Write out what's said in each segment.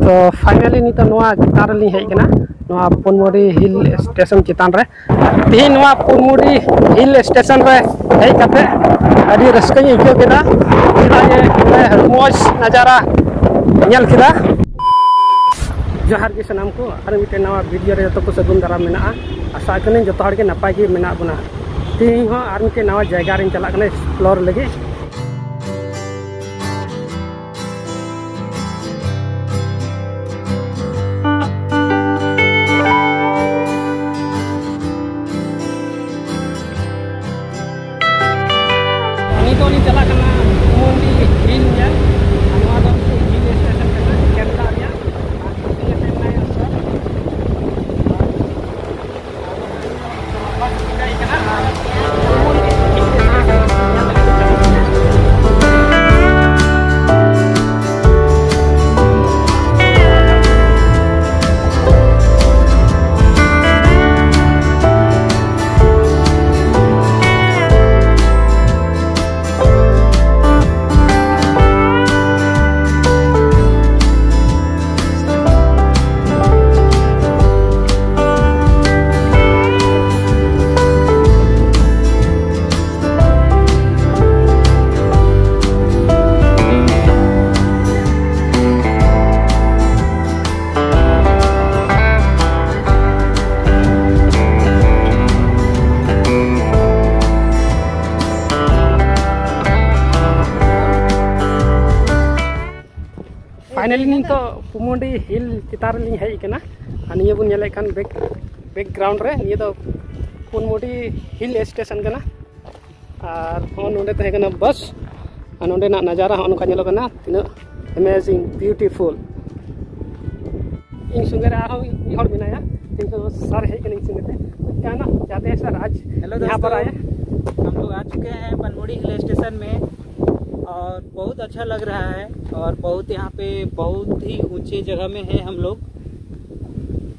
तो फाइनली नितो नवा चितान रे हेज कना नवा पुनमुड़ी हिल स्टेशन चितान रे तीन नवा पुनमुड़ी हिल स्टेशन रे हेज कते अभी रस्कई आइको केदा चेदा मौज नजारा नेल केदा। जोहार के सनाम को और मिटे नवा वीडियो रे तो सगुन दाराम मेना आशा कने जतो हर के नपाय के मेना बुना तीन हो और मिटे नवा जगह रे चला कने एक्सप्लोर लगे। चला करना पुनमुड़ी हिल हिल स्टेशन करना केरला फाइनली नितो पुनमुड़ी हिल चितार लिंग हेज कना निये बुन नेले कान बैकग्राउंड रे निये तो पुनमुड़ी हिल स्टेशन कना और नोंडे तहे कना बस नोंडे ना नजारा होन का नेलो कना तिना अमेजिंग ब्यूटीफुल इन संगे रे हर बिनाया तिनको सर हेज कना संगे ते क्या ना जाते हैं सर आज यहाँ पर आए हम लोग आ चुके हैं पुनमुड़ी हिल स्टेशन में और बहुत अच्छा लग रहा है और बहुत यहाँ पे बहुत ही ऊंचे जगह में है हम लोग।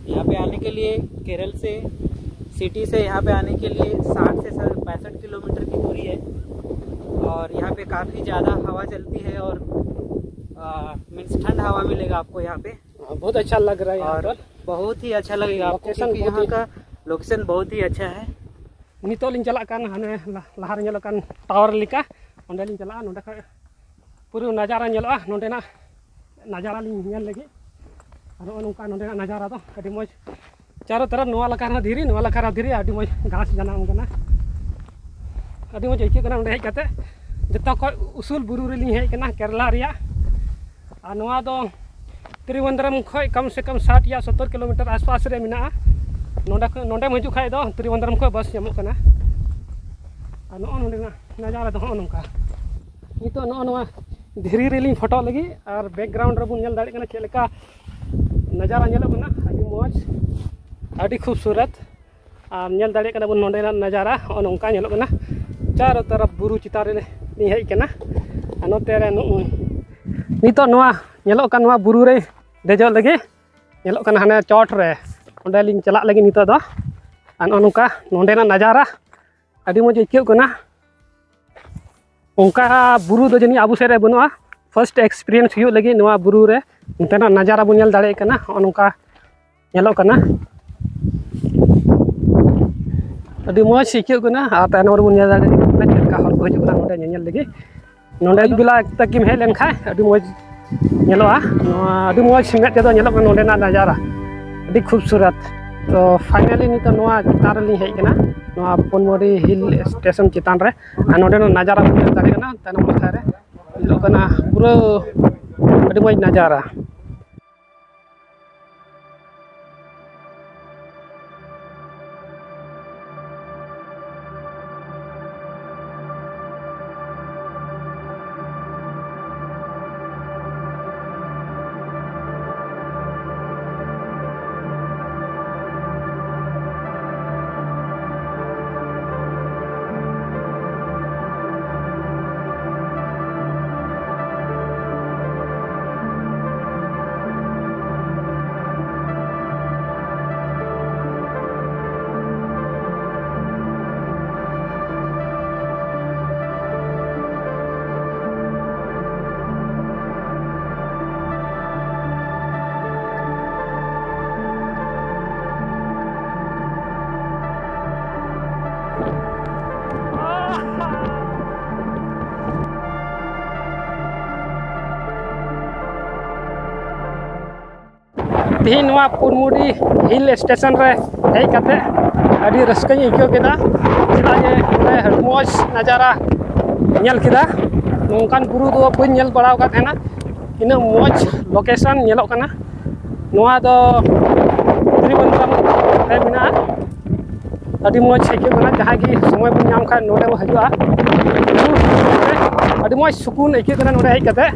यहाँ पे आने के लिए केरल से सिटी से यहाँ पे आने के लिए 60 से 65 किलोमीटर की दूरी है और यहाँ पे काफ़ी ज़्यादा हवा चलती है और मीन्स ठंड हवा मिलेगा आपको यहाँ पे। बहुत अच्छा लग रहा है और बहुत ही अच्छा लगेगा आपको क्योंकि यहाँ का लोकेशन बहुत ही अच्छा है। नितो लिंग चला कान हाने लहार नेलो कान टावर लिका ओंडे लिंग चला नोंडे खा पूरा नजारा नेलोआ नोंडे ना नजारा लिंग नेल लगे और नोंका नोंडे ना नजारा तो अभी मौज चारों तरफ नवा लकार धीरी अभी मौज घास जानाम कना अभी मौज आइके कना ओंडे हेज कते जतो खय उसूल बुरु रे लिंग हेज कना केरला रिया और नवा दो त्रिवेंद्रम खय कम से कम 60 या 70 किलोमीटर आसपास रे मिना नोंडे मजू खाए दो त्रिवेंद्रम खय बस जामो कना और नोंडे नजारा तो नौका नितो नवा धीरी रेलिंग फोटो लगी और बैकग्राउंड रे बुन नेल दाड़े कना चेलका नजारा नेलो कना अभी मौज अभी खूबसूरत और नेल दाड़े कना बुन नोंडे नजारा नौका नेलो कना चारों तरफ बुरु चितार रे हेज कना नोते रे नितो नवा नेलो कन नवा बुरु रे देजो लगे नेलो कना हाने चोट रे ओंडे लिंग चला लगे नितो दो नौका नोंडे नजारा अभी मौज आइको कना उनका बुरु दो जनी आबू सेरे बनुआ फर्स्ट एक्सपीरियंस हुई लगे नवा बुरु रे उनतेना नजारा बुन नेल दाड़े कना नौका नेलो कना अभी मौज आइको कना और तायनम रे बुन नेल दाड़े कना चेलका हर को हिजुक नोंडे नेल लगे नोंडे बेला तकिम हेज लेन खाय अभी मौज नेलोआ अभी मौज मेद तेदो नेलो कना नोंडे नजारा अभी खूबसूरत। तो फाइनली नितो नवा चितान रे हेज कना नवा पुनमुड़ी हिल स्टेशन चितान रे नोंडे नजारा बुन नेल दाड़े कना तायनम लेखा रे नेलो कना पूरा अभी मौज नजारा। तीन पुनमुड़ी हिल स्टेशन रे हेज कते अड़ी रस्कई आइको केदा चेदा जे अड़ी मौज नजारा नेल केदा नोंकान बुरु दो बइन नेल बड़ाव का थेना इना मौज लोकेशन नेलो कना नोआ दो त्रिवेंद्रम रे मिना अड़ी मौज आइको कना जहां की समय बन नाम खा नोडे बो हजुआ अड़ी मौज सुकून आइको कना नोडे हेज कते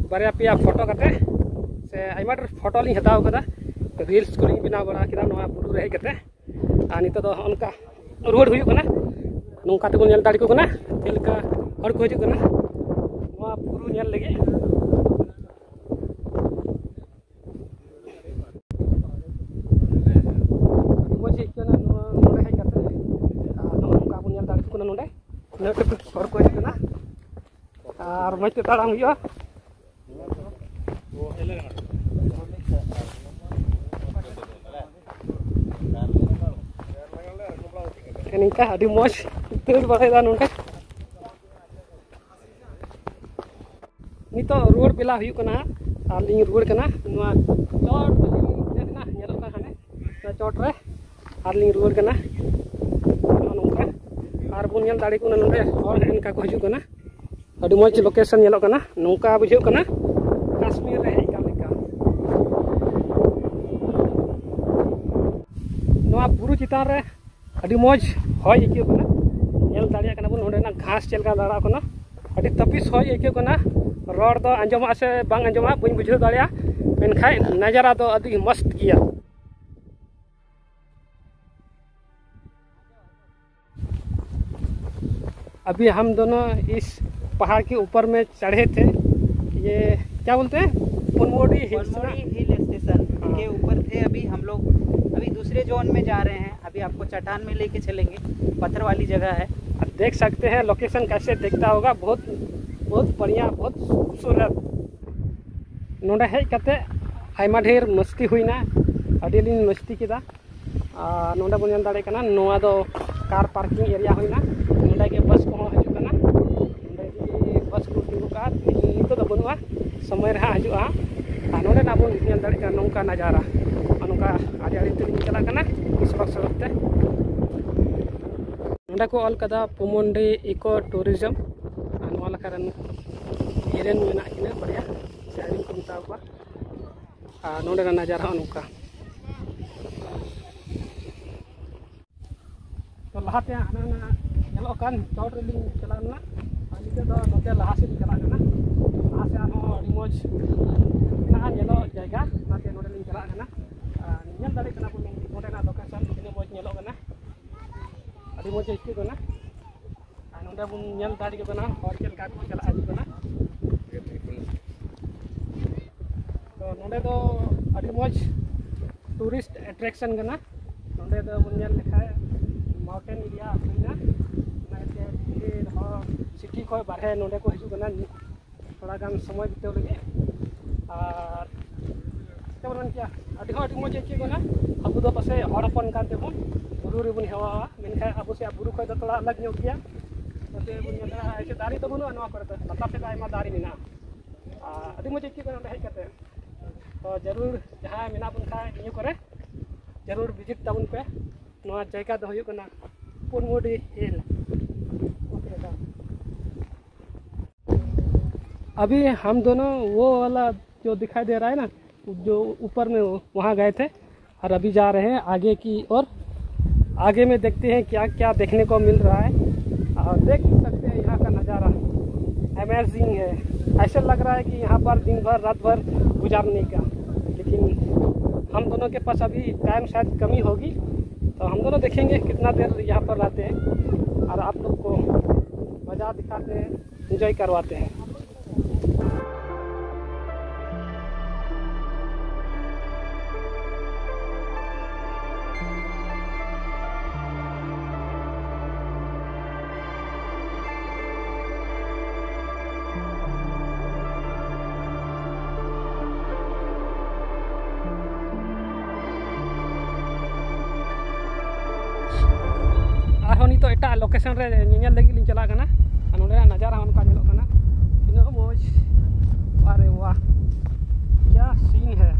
बारे पे फोटो करते से आइमा फोटो ली हताव कदा रील्स को बनाव बड़ा किदा नोआ बुरु रे कते आ नितो दो अनका रोड हुयु कना नोंका ते नेल दाड़ी को कना तेलका हर को हिजु कना नोआ बुरु नेल लगे मोजे कना नोडे हे कते नोंका बुन नेल दाड़ी को कना नोडे नोटे हर को हिजु कना और मते ताड़ाम हुयु निका अभी मौज तेल बढ़ेगा नोंडे नितो रोड बेला हुयु कना आलिंग रोड कना नोआ चोट देखना नेलो का हाने चोट रे आलिंग रोड कना नोंका आर बुन नेल दाड़ी को नोंडे और इनका को हिजु कना अभी मौज लोकेशन नेलो कना नोंका बुझु कना कश्मीर रे हेका लेका नोआ बुरु चितान रे अभी मौज हय आइको कना नेल दाड़िया कना बन नोंडे ना घास चलका दाड़ा कना अभी तपिस हय आइको कना रोड दो अंजमा से बांग अंजमा बन बुझाव दाड़िया मेनखाय नजारा दो अति मस्त गया अभी हम दोनों इस पहाड़ के ऊपर में चढ़े थे ये क्या बोलते हैं पुनमुड़ी हिल स्टेशन के ऊपर थे अभी हम लोग अभी दूसरे जोन में जा रहे हैं अभी आपको चट्टान में लेके चलेंगे पत्थर वाली जगह है आप देख सकते हैं लोकेशन कैसे दिखता होगा बहुत बहुत बढ़िया बहुत खूबसूरत नोडे हेज कते आयमा ढेर मस्ती हुईना अडिलिन मस्ती किदा नोडे बन दाड़े कना नोआ दो कार पार्किंग एरिया हुईना नोडे के बस को हजू कना नोडे की बस को तिगु का नितो दो बनुआ समय रहा हजुआ नोडे ना बन नेल दाड़े का नोंका नजारा नोंका आड़ी आड़ी ते चला कना सड़क सड़क ते नोडे को ऑल कदा पुमुंडी इको टूरिज्म नोआ लकारन हिरेन मेना किना बढ़िया से आड़ी को मिता को नोडे ना नजारा नोंका तो लहाते हाना नेलो कान चौड़ रे लिंग चलाना निते दो नोते लहा से चला कना लहा से आनो अड़ी मौज ना नेलो जायगा नाते नोडे लिंग चला कना नेल दाड़े कना बन नोडे ना लोकेशन तिने मौज नेलो कना अड़ी मौज इके कना नोडे बन नेल दाड़े कना और चल का को चला आजू कना तो नोडे दो अड़ी मौज टूरिस्ट अट्रैक्शन कना नोडे दो बन नेल लेखा माउंटेन एरिया हुईना नाते सिटी को बारे नोडे को हिजु कना थोड़ा गान समय बिताव लगे और तेमन क्या अड़ी मौज आइको कना अबु दो पासे हड़पन कान तेबुन बुरु रे बुन हेवा मेनखा अबु से बुरु खय दो थोड़ा अलग ᱧᱚᱜ गया तते बुन नेला ऐसे दारी तो बनुआ नवा करते लता से आयमा दारी मेना अड़ी मौज आइको कना हेज कते तो जरूर जहां मेना बुन खा इयो करे जरूर विजिट ताबुन पे नवा जगह दो हुयु कना पुनमुड़ी हिल अभी हम दोनों वो वाला जो दिखाई दे रहा है ना जो ऊपर में वहाँ गए थे और अभी जा रहे हैं आगे की और आगे में देखते हैं क्या क्या देखने को मिल रहा है और देख सकते हैं यहाँ का नज़ारा अमेजिंग है ऐसा लग रहा है कि यहाँ पर दिन भर रात भर गुजारने का लेकिन हम दोनों के पास अभी टाइम शायद कमी होगी तो हम दोनों देखेंगे कितना देर यहाँ पर रहते हैं और आप लोग को मज़ा दिखाते हैं एंजॉय करवाते हैं एटा लोकेशन रे ñeñel lagi liñ chala kana nonde नजारा उनका ñelok kana tina moj अरे वाह क्या सीन है।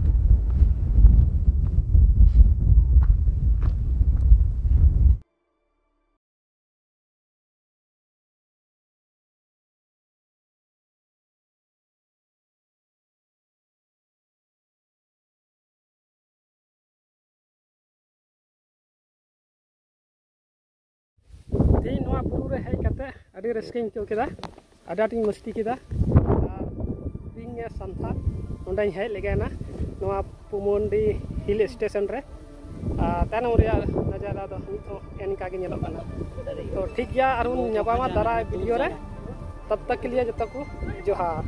तीन नवा पुरु रे हेज कते अडी रस्किंग को केदा अडाटिंग मस्ती केदा पिंग संथा नोंडाई हेज लेगेना नवा पुमोंडी हिल स्टेशन रे तानम रे नजारा दो नितो एनका के ñelok kana तो ठीक गया अरुण ñapama दारा वीडियो रे तब तक के लिए जब तक जोहार।